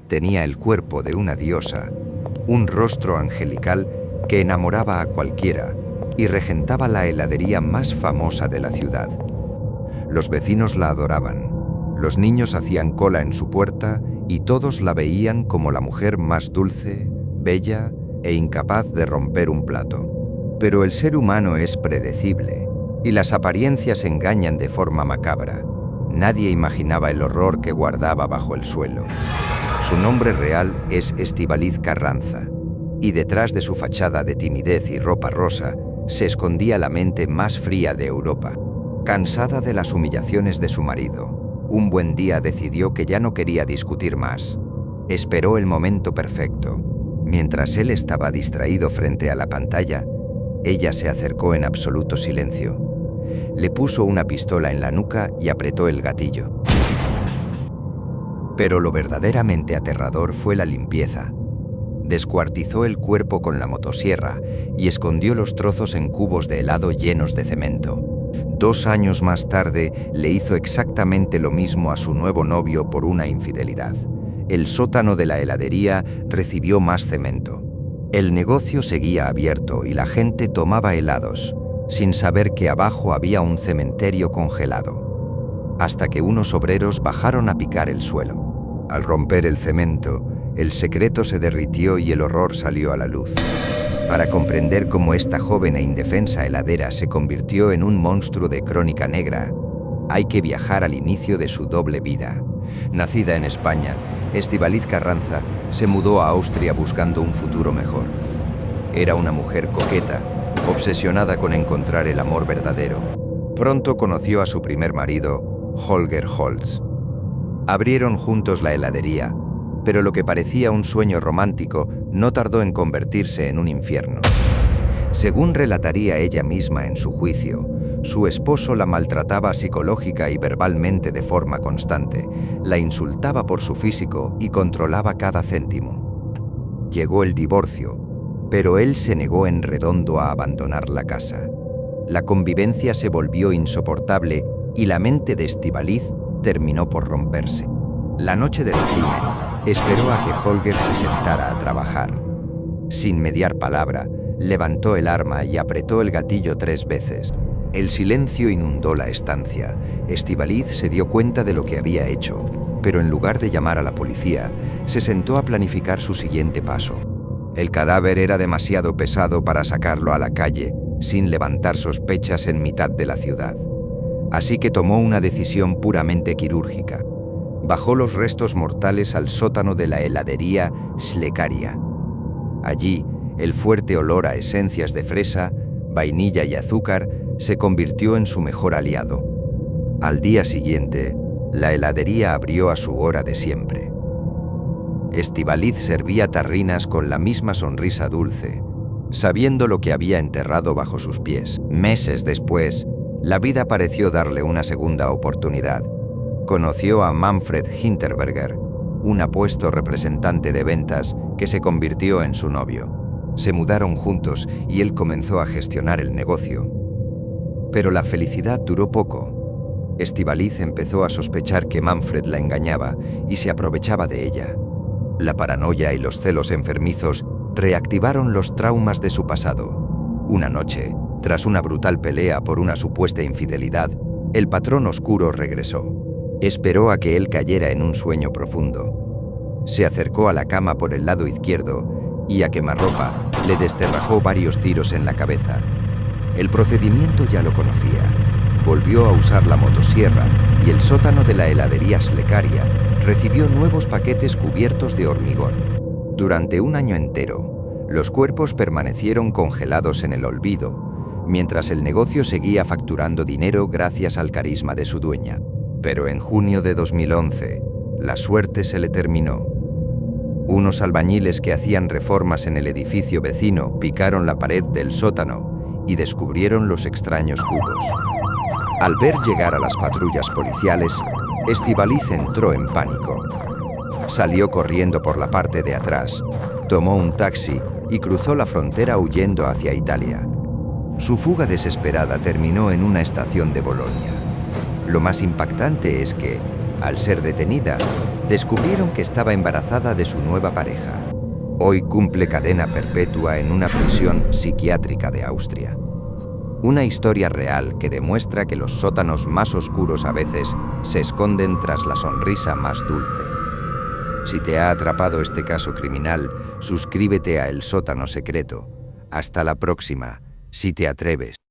Tenía el cuerpo de una diosa, un rostro angelical que enamoraba a cualquiera y regentaba la heladería más famosa de la ciudad. Los vecinos la adoraban, los niños hacían cola en su puerta y todos la veían como la mujer más dulce, bella e incapaz de romper un plato. Pero el ser humano es predecible y las apariencias engañan de forma macabra. Nadie imaginaba el horror que guardaba bajo el suelo. Su nombre real es Estíbaliz Carranza, y detrás de su fachada de timidez y ropa rosa se escondía la mente más fría de Europa. Cansada de las humillaciones de su marido, un buen día decidió que ya no quería discutir más. Esperó el momento perfecto. Mientras él estaba distraído frente a la pantalla, ella se acercó en absoluto silencio. Le puso una pistola en la nuca y apretó el gatillo. Pero lo verdaderamente aterrador fue la limpieza. Descuartizó el cuerpo con la motosierra y escondió los trozos en cubos de helado llenos de cemento. 2 años más tarde le hizo exactamente lo mismo a su nuevo novio por una infidelidad. El sótano de la heladería recibió más cemento. El negocio seguía abierto y la gente tomaba helados, sin saber que abajo había un cementerio congelado, hasta que unos obreros bajaron a picar el suelo. Al romper el cemento, el secreto se derritió y el horror salió a la luz. Para comprender cómo esta joven e indefensa heladera se convirtió en un monstruo de crónica negra, hay que viajar al inicio de su doble vida. Nacida en España, Estíbaliz Carranza se mudó a Austria buscando un futuro mejor. Era una mujer coqueta, obsesionada con encontrar el amor verdadero. Pronto conoció a su primer marido, Holger Holz. Abrieron juntos la heladería, pero lo que parecía un sueño romántico no tardó en convertirse en un infierno. Según relataría ella misma en su juicio, su esposo la maltrataba psicológica y verbalmente de forma constante, la insultaba por su físico y controlaba cada céntimo. Llegó el divorcio, pero él se negó en redondo a abandonar la casa. La convivencia se volvió insoportable y la mente de Estíbaliz terminó por romperse. La noche del crimen, esperó a que Holger se sentara a trabajar. Sin mediar palabra, levantó el arma y apretó el gatillo 3 veces. El silencio inundó la estancia. Estíbaliz se dio cuenta de lo que había hecho, pero en lugar de llamar a la policía, se sentó a planificar su siguiente paso. El cadáver era demasiado pesado para sacarlo a la calle, sin levantar sospechas en mitad de la ciudad. Así que tomó una decisión puramente quirúrgica. Bajó los restos mortales al sótano de la heladería Slekaria. Allí, el fuerte olor a esencias de fresa, vainilla y azúcar se convirtió en su mejor aliado. Al día siguiente, la heladería abrió a su hora de siempre. Estíbaliz servía tarrinas con la misma sonrisa dulce, sabiendo lo que había enterrado bajo sus pies. Meses después, la vida pareció darle una segunda oportunidad. Conoció a Manfred Hinterberger, un apuesto representante de ventas que se convirtió en su novio. Se mudaron juntos y él comenzó a gestionar el negocio. Pero la felicidad duró poco. Estíbaliz empezó a sospechar que Manfred la engañaba y se aprovechaba de ella. La paranoia y los celos enfermizos reactivaron los traumas de su pasado. Una noche, tras una brutal pelea por una supuesta infidelidad, el patrón oscuro regresó. Esperó a que él cayera en un sueño profundo. Se acercó a la cama por el lado izquierdo y a quemarropa le desterrajó varios tiros en la cabeza. El procedimiento ya lo conocía. Volvió a usar la motosierra y el sótano de la heladería Slekaria recibió nuevos paquetes cubiertos de hormigón. Durante un año entero, los cuerpos permanecieron congelados en el olvido, mientras el negocio seguía facturando dinero gracias al carisma de su dueña. Pero en junio de 2011, la suerte se le terminó. Unos albañiles que hacían reformas en el edificio vecino picaron la pared del sótano y descubrieron los extraños cubos. Al ver llegar a las patrullas policiales, Estíbaliz entró en pánico. Salió corriendo por la parte de atrás, tomó un taxi y cruzó la frontera huyendo hacia Italia. Su fuga desesperada terminó en una estación de Bolonia. Lo más impactante es que, Al ser detenida, descubrieron que estaba embarazada de su nueva pareja. Hoy cumple cadena perpetua en una prisión psiquiátrica de Austria. Una historia real que demuestra que los sótanos más oscuros a veces se esconden tras la sonrisa más dulce. Si te ha atrapado este caso criminal, suscríbete a El Sótano Secreto. Hasta la próxima, si te atreves.